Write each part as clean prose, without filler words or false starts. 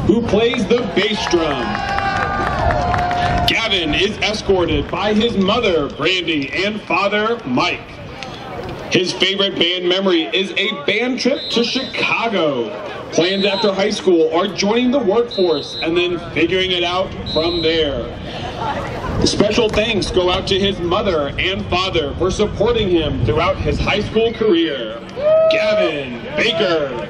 who plays the bass drum. Gavin is escorted by his mother, Brandy, and father, Mike. His favorite band memory is a band trip to Chicago. Plans after high school are joining the workforce and then figuring it out from there. Special thanks go out to his mother and father for supporting him throughout his high school career. Gavin Baker.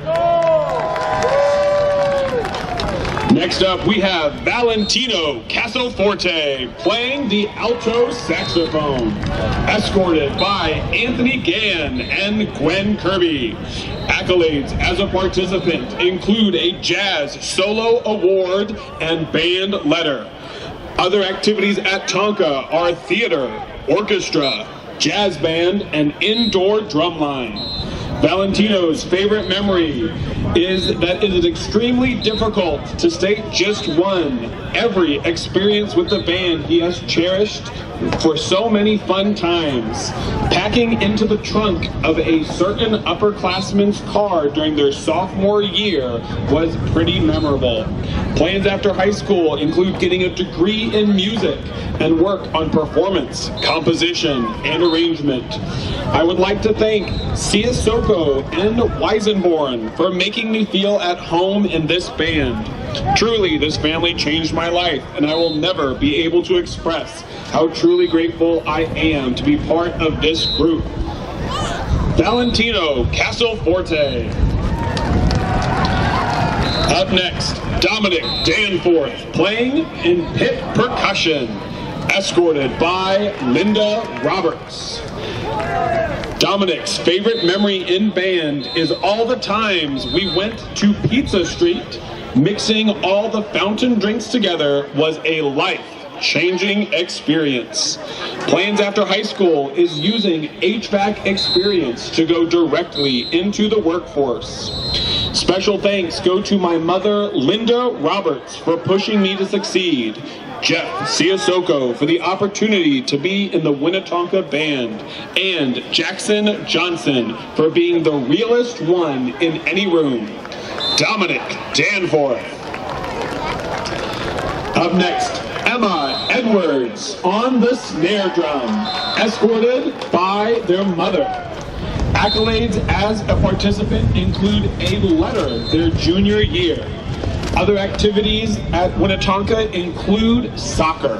Next up, we have Valentino Castelforte playing the alto saxophone, escorted by Anthony Gann and Gwen Kirby. Accolades as a participant include a Jazz Solo Award and Band Letter. Other activities at Tonka are theater, orchestra, jazz band, and indoor drumline. Valentino's favorite memory is that it is extremely difficult to state just one. Every experience with the band he has cherished for so many fun times. Packing into the trunk of a certain upperclassman's car during their sophomore year was pretty memorable. Plans after high school include getting a degree in music and work on performance, composition, and arrangement. I would like to thank Sia Soko and Weisenborn for making me feel at home in this band. Truly, this family changed my life, and I will never be able to express how truly grateful I am to be part of this group. Valentino Castelforte. Up next, Dominic Danforth playing in pit percussion, escorted by Linda Roberts. Dominic's favorite memory in band is all the times we went to Pizza Street. Mixing all the fountain drinks together was a life-changing experience. Plans after high school is using HVAC experience to go directly into the workforce. Special thanks go to my mother, Linda Roberts, for pushing me to succeed. Jeff Siasoko for the opportunity to be in the Winnetonka band, and Jackson Johnson for being the realest one in any room. Dominic Danforth. Up next, Emma Edwards on the snare drum, escorted by their mother. Accolades as a participant include a letter their junior year. Other activities at Winnetonka include soccer.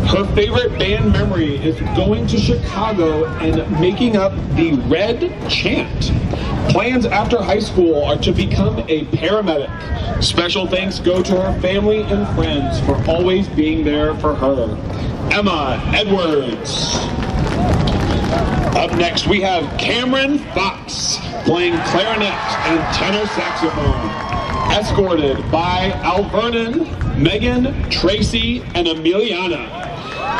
Her favorite band memory is going to Chicago and making up the Red Chant. Plans after high school are to become a paramedic. Special thanks go to her family and friends for always being there for her. Emma Edwards. Up next, we have Cameron Fox playing clarinet and tenor saxophone, escorted by Alvernon, Megan, Tracy, and Emiliana.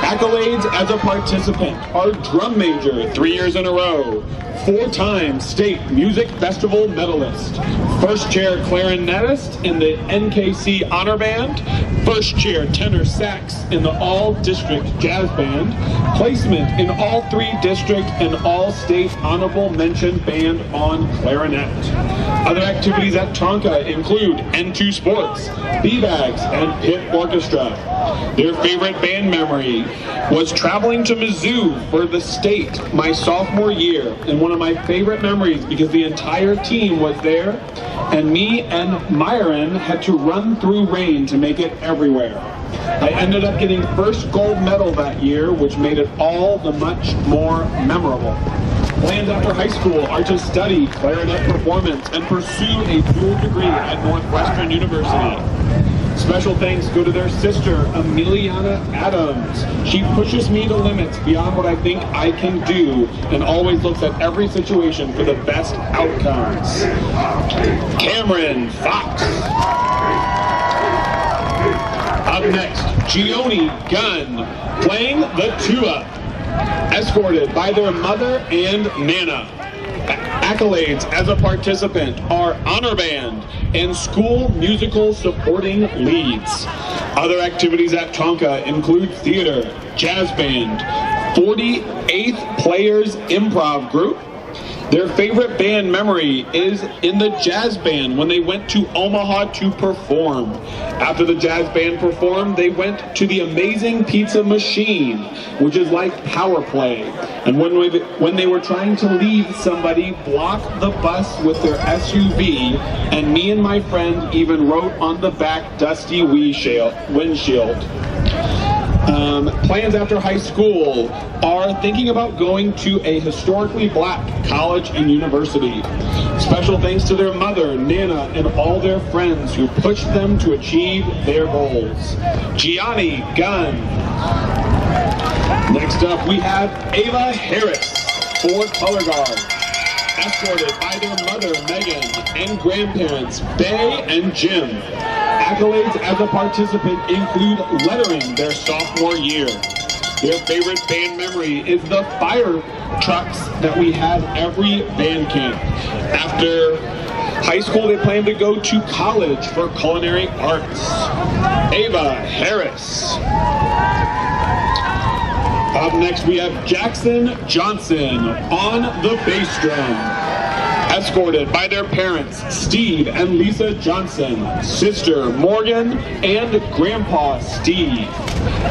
Accolades as a participant are drum major 3 years in a row, 4-time state music festival medalist, first chair clarinetist in the NKC honor band, first chair tenor sax in the all district jazz band, placement in all 3 district and all state honorable mention band on clarinet. Other activities at Tonka include N2 Sports, B-Bags, and Pit Orchestra. Their favorite band memory was traveling to Mizzou for the state my sophomore year, and one of my favorite memories because the entire team was there, and me and Myron had to run through rain to make it everywhere. I ended up getting first gold medal that year, which made it all the much more memorable. Plans after high school are to study clarinet performance and pursue a dual degree at Northwestern University. Special thanks go to their sister, Emiliana Adams. She pushes me to limits beyond what I think I can do and always looks at every situation for the best outcomes. Cameron Fox. Up next, Gioni Gunn playing the tuba, escorted by their mother and Nana. Accolades as a participant are honor band and school musical supporting leads. Other activities at Tonka include theater, jazz band, 48th Players Improv Group, Their favorite band memory is in the jazz band when they went to Omaha to perform. After the jazz band performed, they went to the Amazing Pizza Machine, which is like Power Play. And when they were trying to leave, somebody blocked the bus with their SUV, and me and my friend even wrote on the back dusty windshield. Plans after high school are thinking about going to a historically black college and university. Special thanks to their mother, Nana, and all their friends who pushed them to achieve their goals. Gianni Gunn. Next up, we have Ava Harris for color guard, escorted by their mother, Megan, and grandparents, Bay and Jim. Accolades as a participant include lettering their sophomore year. Their favorite band memory is the fire trucks that we had every band camp. After high school, they plan to go to college for culinary arts. Ava Harris. Up next, we have Jackson Johnson on the bass drum, escorted by their parents, Steve and Lisa Johnson, sister Morgan, and grandpa Steve.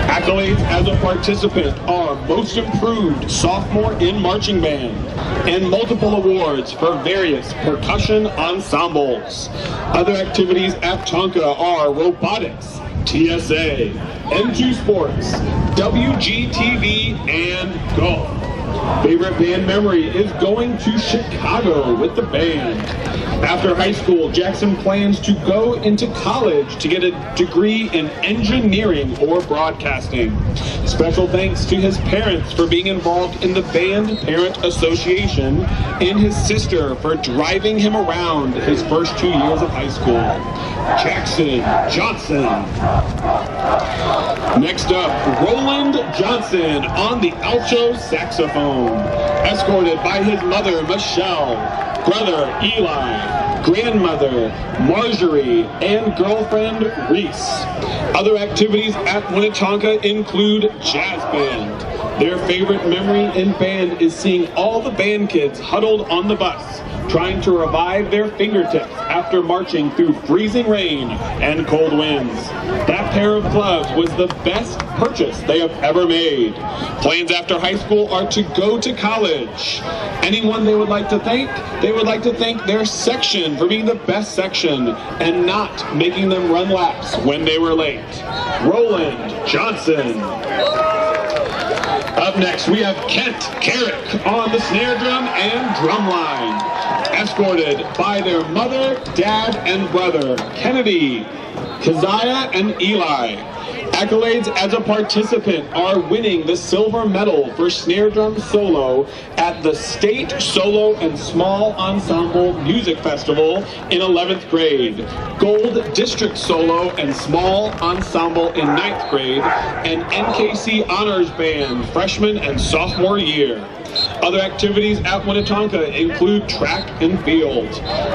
Accolades as a participant are Most Improved Sophomore in Marching Band and multiple awards for various percussion ensembles. Other activities at Tonka are robotics, TSA, M2 Sports, WGTV, and golf. Favorite band memory is going to Chicago with the band. After high school, Jackson plans to go into college to get a degree in engineering or broadcasting. Special thanks to his parents for being involved in the Band Parent Association and his sister for driving him around his first 2 years of high school. Jackson Johnson. Next up, Roland Johnson on the alto saxophone, escorted by his mother, Michelle, brother, Eli, grandmother, Marjorie, and girlfriend, Reese. Other activities at Winnetonka include jazz band. Their favorite memory in band is seeing all the band kids huddled on the bus, trying to revive their fingertips after marching through freezing rain and cold winds. That pair of gloves was the best purchase they have ever made. Plans after high school are to go to college. Anyone they would like to thank? They would like to thank their section for being the best section and not making them run laps when they were late. Roland Johnson. Up next, we have Kent Carrick on the snare drum and drum line, escorted by their mother, dad, and brother, Kennedy, Keziah, and Eli. Accolades as a participant are winning the silver medal for snare drum solo at the State Solo and Small Ensemble Music Festival in 11th grade, gold district solo and small ensemble in 9th grade, and NKC Honors Band freshman and sophomore year. Other activities at Winnetonka include track and field.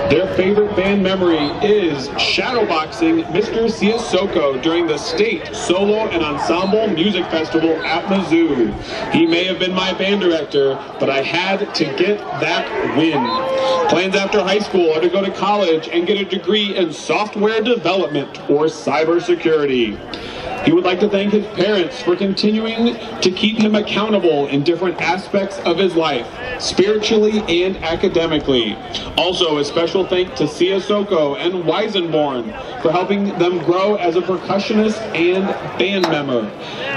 Their favorite band memory is shadowboxing Mr. Siasoko during the State Solo and Ensemble Music Festival at Mizzou. He may have been my band director, but I had to get that win. Plans after high school are to go to college and get a degree in software development or cybersecurity. He would like to thank his parents for continuing to keep him accountable in different aspects of his life, spiritually and academically. Also, a special thank to Siasoko and Weisenborn for helping them grow as a percussionist and band member,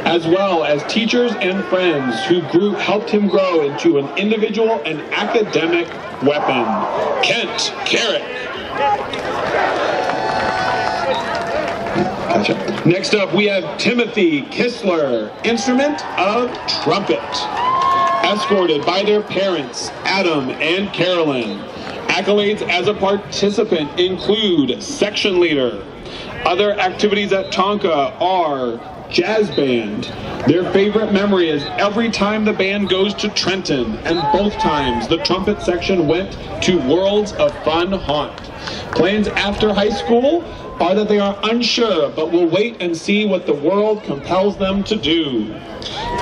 as well as teachers and friends who helped him grow into an individual and academic weapon. Kent Carrick. Gotcha. Next up, we have Timothy Kistler, instrument of trumpet, escorted by their parents, Adam and Carolyn. Accolades as a participant include section leader. Other activities at Tonka are jazz band. Their favorite memory is every time the band goes to Trenton, and both times the trumpet section went to Worlds of Fun Haunt. Plans after high school are that they are unsure, but will wait and see what the world compels them to do.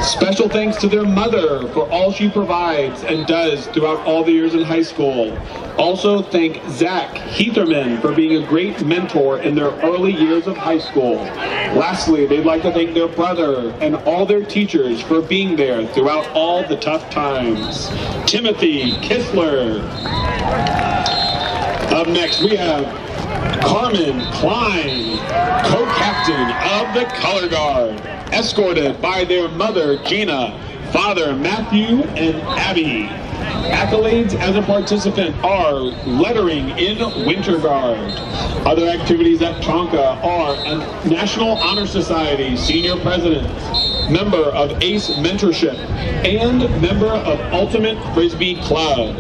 Special thanks to their mother for all she provides and does throughout all the years in high school. Also thank Zach Heatherman for being a great mentor in their early years of high school. Lastly, they'd like to thank their brother and all their teachers for being there throughout all the tough times. Timothy Kistler. Up next, we have Carmen Klein, co-captain of the Color Guard, escorted by their mother, Gina, father, Matthew, and Abby. Accolades as a participant are lettering in Winter Guard. Other activities at Tonka are a National Honor Society senior president, member of ACE Mentorship, and member of Ultimate Frisbee Club.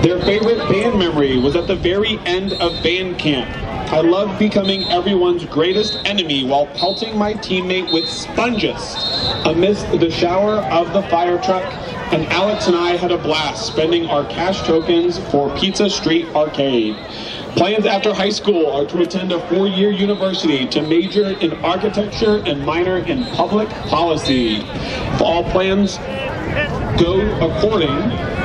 Their favorite band memory was at the very end of band camp. I loved becoming everyone's greatest enemy while pelting my teammate with sponges amidst the shower of the fire truck, and Alex and I had a blast spending our cash tokens for Pizza Street Arcade. Plans after high school are to attend a 4-year university to major in architecture and minor in public policy. If all plans go according,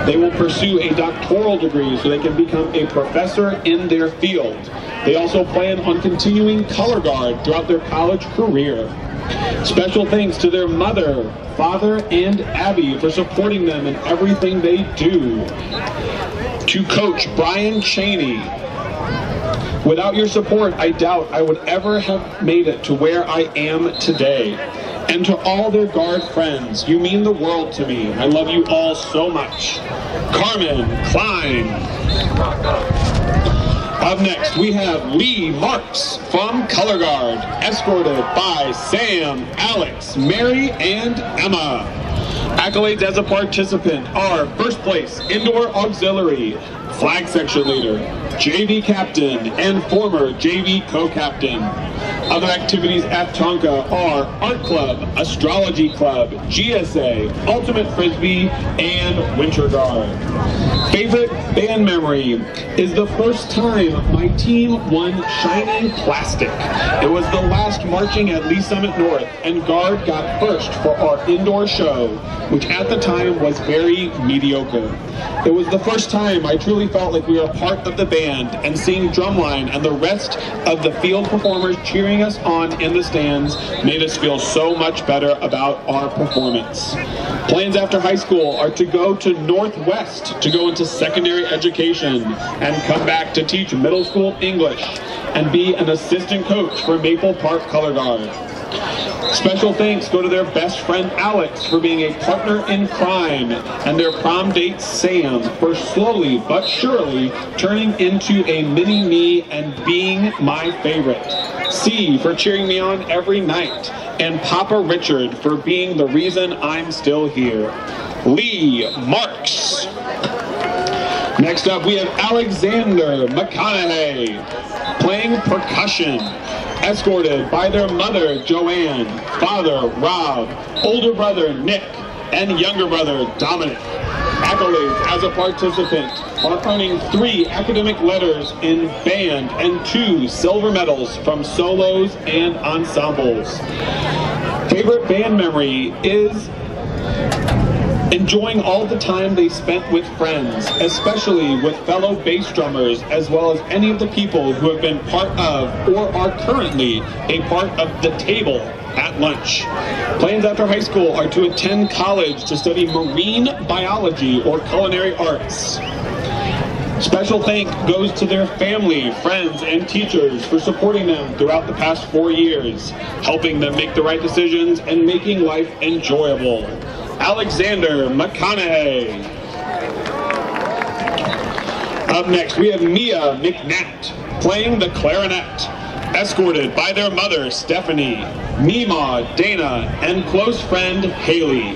they will pursue a doctoral degree so they can become a professor in their field. They also plan on continuing Color Guard throughout their college career. Special thanks to their mother, father, and Abby for supporting them in everything they do. To Coach Brian Cheney, without your support, I doubt I would ever have made it to where I am today. And to all their Guard friends, you mean the world to me. I love you all so much. Carmen Klein. Up next, we have Lee Marks from Color Guard, escorted by Sam, Alex, Mary, and Emma. Accolades as a participant are first place, indoor auxiliary, flag section leader, JV captain, and former JV co-captain. Other activities at Tonka are Art Club, Astrology Club, GSA, Ultimate Frisbee, and Winter Guard. Favorite band memory is the first time my team won Shining Plastic. It was the last marching at Lee Summit North, and Guard got first for our indoor show, which at the time was very mediocre. It was the first time I truly felt like we were part of the band, and seeing Drumline and the rest of the field performers cheering us on in the stands made us feel so much better about our performance. Plans after high school are to go to Northwest to go into secondary education and come back to teach middle school English and be an assistant coach for Maple Park Color Guard. Special thanks go to their best friend Alex for being a partner in crime, and their prom date Sam for slowly but surely turning into a mini-me and being my favorite. C for cheering me on every night, and Papa Richard for being the reason I'm still here. Lee Marks. Next up, we have Alexander McConaughey playing percussion, escorted by their mother, Joanne, father, Rob, older brother, Nick, and younger brother, Dominic. Accolades as a participant are earning 3 academic letters in band and 2 silver medals from solos and ensembles. Favorite band memory is enjoying all the time they spent with friends, especially with fellow bass drummers, as well as any of the people who have been part of or are currently a part of the table at lunch. Plans after high school are to attend college to study marine biology or culinary arts. Special thank goes to their family, friends, and teachers for supporting them throughout the past 4 years, helping them make the right decisions and making life enjoyable. Alexander McConaughey. Up next, we have Mia McNatt playing the clarinet, escorted by their mother, Stephanie, Mima, Dana, and close friend, Haley.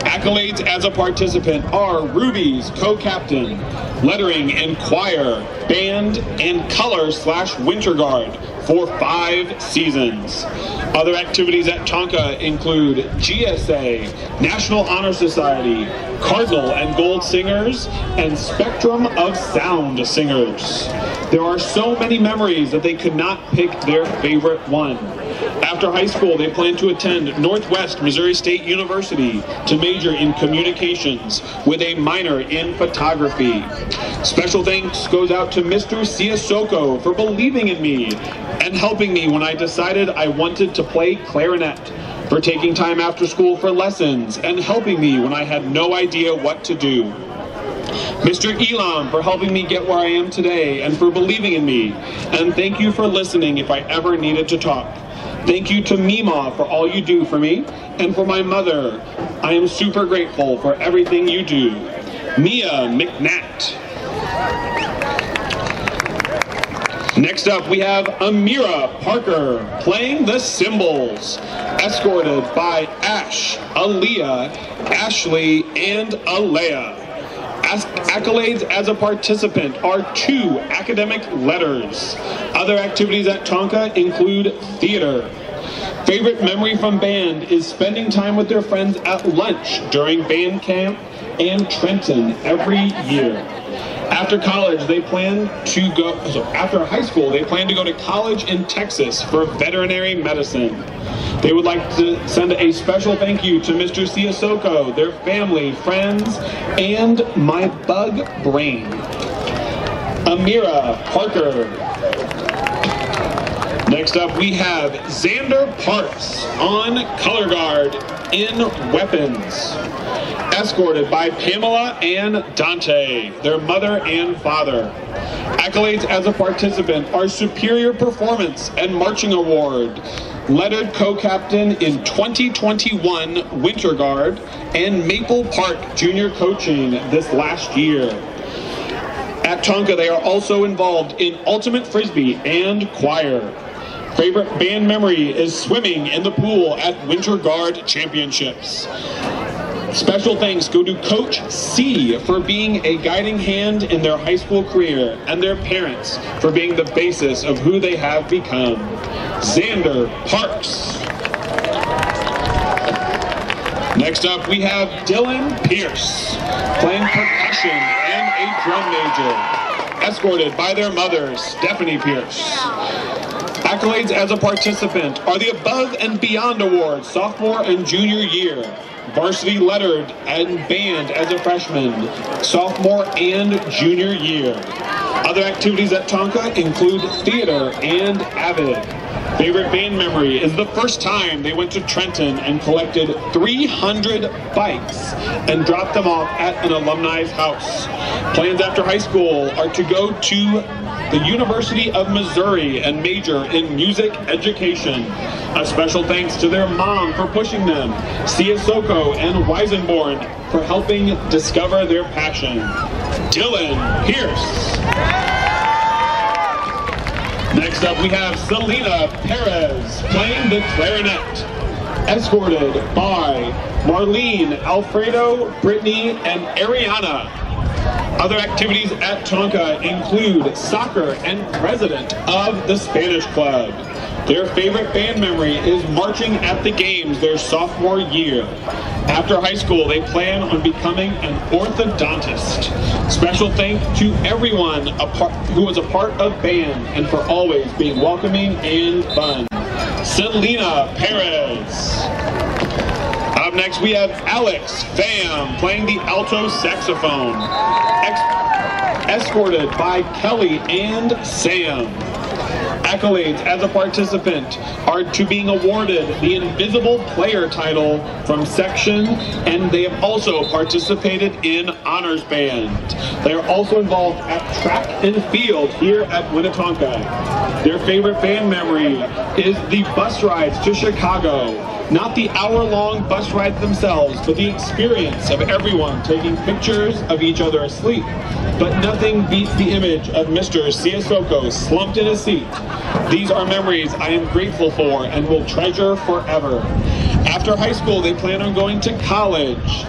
Accolades as a participant are Ruby's co-captain, lettering in choir, band, and color/winter guard for 5 seasons. Other activities at Tonka include GSA, National Honor Society, Cardinal and Gold Singers, and Spectrum of Sound Singers. There are so many memories that they could not pick their favorite one. After high school, they plan to attend Northwest Missouri State University to major in communications with a minor in photography. Special thanks goes out to Mr. Siasoko for believing in me and helping me when I decided I wanted to play clarinet, for taking time after school for lessons and helping me when I had no idea what to do. Mr. Elam for helping me get where I am today and for believing in me. And thank you for listening if I ever needed to talk. Thank you to Mima for all you do for me and for my mother. I am super grateful for everything you do. Mia McNatt. Next up, we have Amira Parker playing the cymbals, escorted by Ash, Aaliyah, Ashley, and Alea. Accolades as a participant are 2 academic letters. Other activities at Tonka include theater. Favorite memory from band is spending time with their friends at lunch during band camp and Trenton every year. After college, they plan to go, after high school, they plan to go to college in Texas for veterinary medicine. They would like to send a special thank you to Mr. Siasoko, their family, friends, and my bug brain. Amira Parker. Next up, we have Xander Parks on color guard in weapons, escorted by Pamela and Dante, their mother and father. Accolades as a participant are Superior Performance and Marching Award, lettered co-captain in 2021 Winter Guard, and Maple Park Junior Coaching this last year. At Tonka, they are also involved in Ultimate Frisbee and choir. Favorite band memory is swimming in the pool at Winter Guard Championships. Special thanks go to Coach C for being a guiding hand in their high school career and their parents for being the basis of who they have become. Xander Parks. Next up, we have Dylan Pierce playing percussion and a drum major, escorted by their mother, Stephanie Pierce. Accolades as a participant are the Above and Beyond Awards sophomore and junior year, varsity lettered and band as a freshman, sophomore and junior year. Other activities at Tonka include theater and Avid. Favorite band memory is the first time they went to Trenton and collected 300 bikes and dropped them off at an alumni's house. Plans after high school are to go to the University of Missouri and major in music education. A special thanks to their mom for pushing them, Siasoko and Weisenborn for helping discover their passion. Dylan Pierce. Next up, we have Selena Perez playing the clarinet, escorted by Marlene, Alfredo, Brittany, and Ariana. Other activities at Tonka include soccer and president of the Spanish Club. Their favorite band memory is marching at the games their sophomore year. After high school, they plan on becoming an orthodontist. Special thanks to everyone who was a part of band and for always being welcoming and fun. Selena Perez. Up next, we have Alex Pham playing the alto saxophone, escorted by Kelly and Sam. Accolades as a participant are to being awarded the Invisible Player title from section, and they have also participated in Honors Band. They are also involved at track and field here at Winnetonka. Their favorite band memory is the bus rides to Chicago. Not the hour-long bus rides themselves, but the experience of everyone taking pictures of each other asleep. But nothing beats the image of Mr. Siasoko slumped in a seat. These are memories I am grateful for and will treasure forever. After high school, they plan on going to college.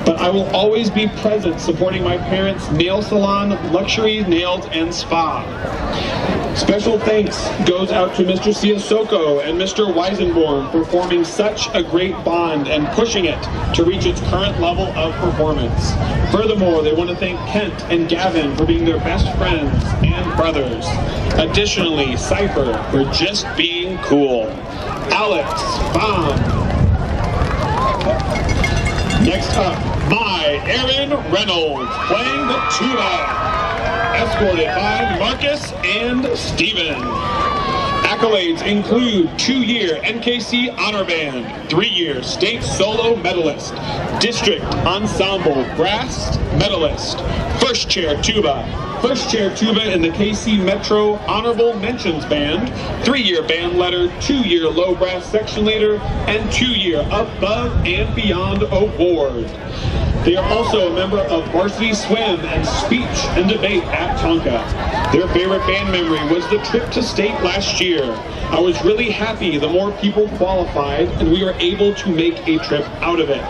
But but I will always be present supporting my parents' nail salon, Luxury Nails and Spa. Special thanks goes out to Mr. Siasoko and Mr. Weisenborn for forming such a great bond and pushing it to reach its current level of performance. Furthermore, they want to thank Kent and Gavin for being their best friends and brothers. Additionally, Cypher for just being cool. Alex, Bomb. Next up, my Aaron Reynolds playing the tuba, escorted by Marcus and Steven. Accolades include 2-year NKC Honor Band, 3-year State Solo Medalist, District Ensemble Brass Medalist, First Chair Tuba in the KC Metro Honorable Mentions Band, 3-year Band Letter, 2-year Low Brass Section Leader, and 2-year Above and Beyond Award. They are also a member of Varsity Swim and Speech and Debate at Tonka. Their favorite band memory was the trip to state last year. I was really happy the more people qualified and we were able to make a trip out of it.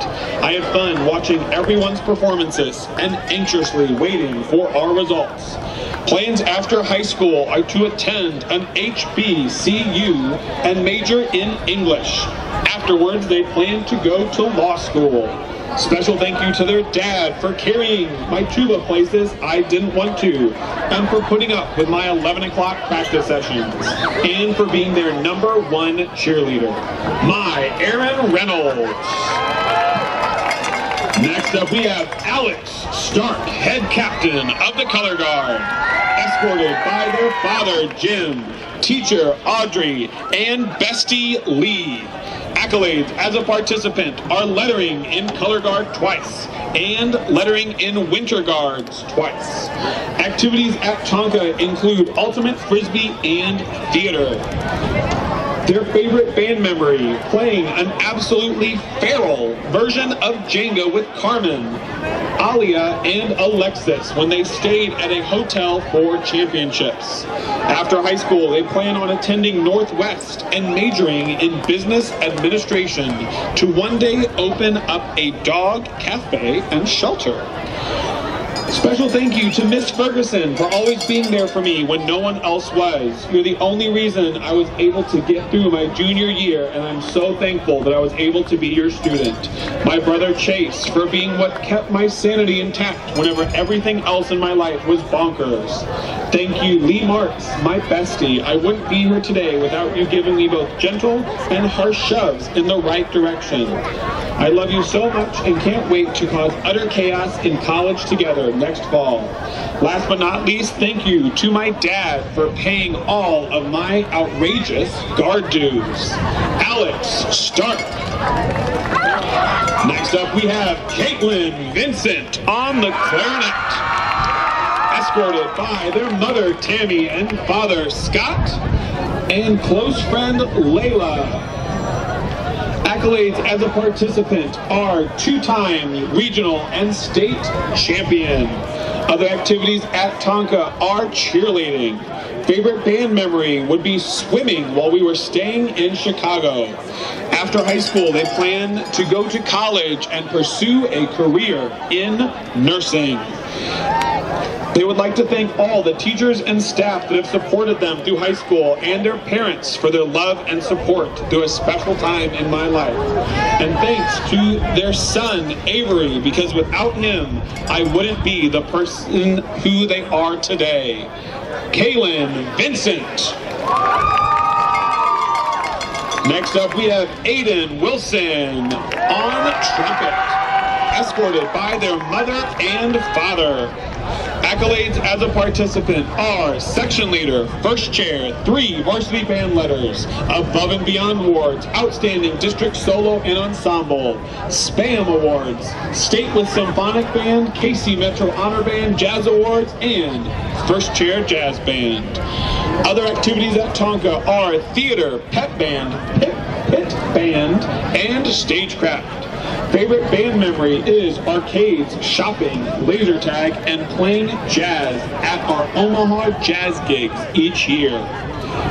I had fun watching everyone's performances and anxiously waiting for our results. Plans after high school are to attend an HBCU and major in English. Afterwards, they plan to go to law school. Special thank you to their dad for carrying my tuba places I didn't want to, and for putting up with my 11 o'clock practice sessions, and for being their #1 cheerleader. My Aaron Reynolds. Next up we have Alex Stark, head captain of the color guard, escorted by their father Jim, teacher Audrey, and bestie Lee. Accolades as a participant are lettering in color guard twice and lettering in winter guards twice. Activities at Tonka include ultimate frisbee and theater. Their favorite band memory, playing an absolutely feral version of Jenga with Carmen, Alia, and Alexis when they stayed at a hotel for championships. After high school, they plan on attending Northwest and majoring in business administration to one day open up a dog cafe and shelter. Special thank you to Miss Ferguson for always being there for me when no one else was. You're the only reason I was able to get through my junior year, and I'm so thankful that I was able to be your student. My brother Chase for being what kept my sanity intact whenever everything else in my life was bonkers. Thank you, Lee Marks, my bestie. I wouldn't be here today without you giving me both gentle and harsh shoves in the right direction. I love you so much and can't wait to cause utter chaos in college together next fall. Last but not least, thank you to my dad for paying all of my outrageous guard dues. Alex Stark. Next up we have Caitlin Vincent on the clarinet, escorted by their mother Tammy and father Scott and close friend Layla. Accolades as a participant are 2-time regional and state champion. Other activities at Tonka are cheerleading. Favorite band memory would be swimming while we were staying in Chicago. After high school, they plan to go to college and pursue a career in nursing. They would like to thank all the teachers and staff that have supported them through high school and their parents for their love and support through a special time in my life. And thanks to their son, Avery, because without him, I wouldn't be the person who they are today. Kaylin Vincent. Next up, we have Aiden Wilson on trumpet, escorted by their mother and father. Accolades as a participant are Section Leader, First Chair, 3 Varsity Band Letters, Above and Beyond Awards, Outstanding District Solo and Ensemble, SPAM Awards, State with Symphonic Band, KC Metro Honor Band, Jazz Awards, and First Chair Jazz Band. Other activities at Tonka are theater, pet band, pit band, and stagecraft. Favorite band memory is arcades, shopping, laser tag, and playing jazz at our Omaha jazz gigs each year.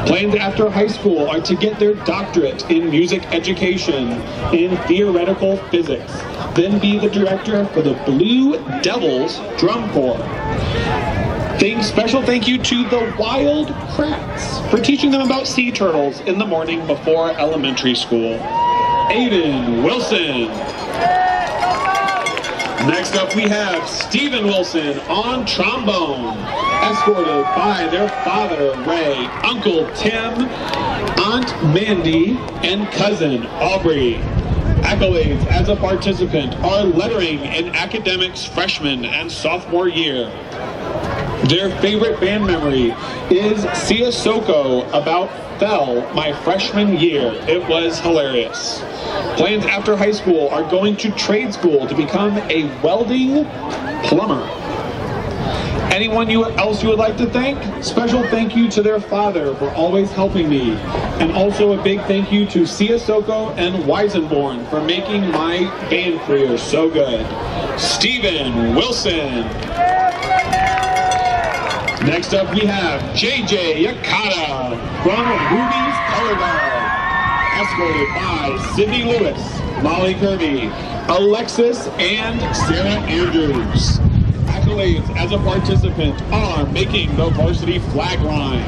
Plans after high school are to get their doctorate in music education in theoretical physics, then be the director for the Blue Devils Drum Corps. Special thank you to the Wild Kratts for teaching them about sea turtles in the morning before elementary school. Aiden Wilson. Next up we have Stephen Wilson on trombone, escorted by their father Ray, Uncle Tim, Aunt Mandy, and cousin Aubrey. Accolades as a participant are lettering in academics freshman and sophomore year. Their favorite band memory is Sia Soko about Fell my freshman year. It was hilarious. Plans after high school are going to trade school to become a welding plumber. Anyone else you would like to thank? Special thank you to their father for always helping me. And also a big thank you to Sia Soko and Weisenborn for making my band career so good. Stephen Wilson. Next up we have JJ Yakata from Ruby's Color Guard, escorted by Sydney Lewis, Molly Kirby, Alexis, and Sarah Andrews. Accolades as a participant are making the varsity flag line.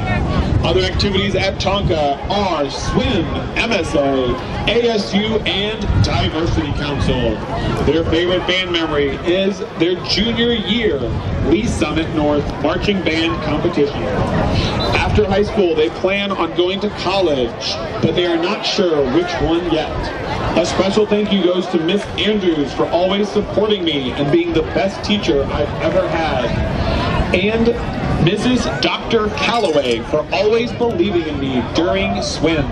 Other activities at Tonka are swim, MSA, ASU, and Diversity Council. Their favorite band memory is their junior year Lee Summit North marching band competition. After high school, they plan on going to college, but they are not sure which one yet. A special thank you goes to Miss Andrews for always supporting me and being the best teacher I've ever had. And Mrs. Dr. Calloway for always believing in me during swim.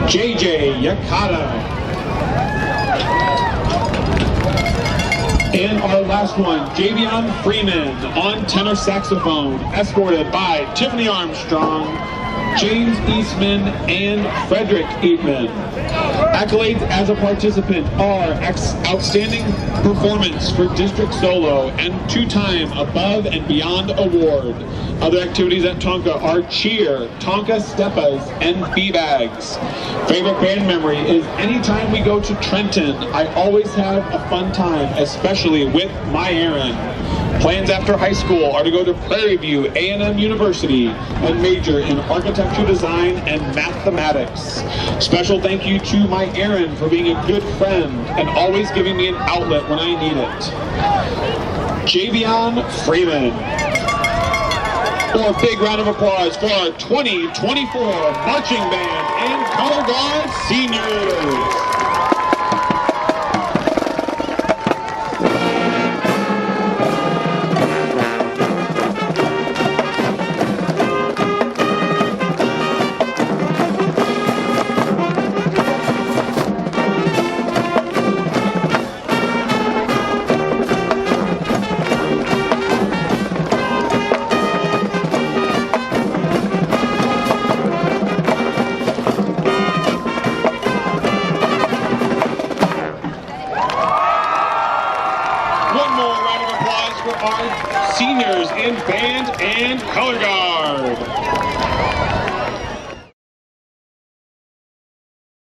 JJ Yakata. And our last one, Javion Freeman on tenor saxophone, escorted by Tiffany Armstrong, James Eastman, and Frederick Eatman. Accolades as a participant are Outstanding Performance for District Solo and 2-time Above and Beyond Award. Other activities at Tonka are cheer, Tonka Steppas, and bee-bags. Favorite band memory is anytime we go to Trenton, I always have a fun time, especially with my Aaron. Plans after high school are to go to Prairie View A&M University and major in architecture design and mathematics. Special thank you to my Aaron for being a good friend and always giving me an outlet when I need it. Javion Freeman. For a big round of applause for our 2024 Marching Band and Color Guard Seniors. One more round of applause for our seniors in band and color guard.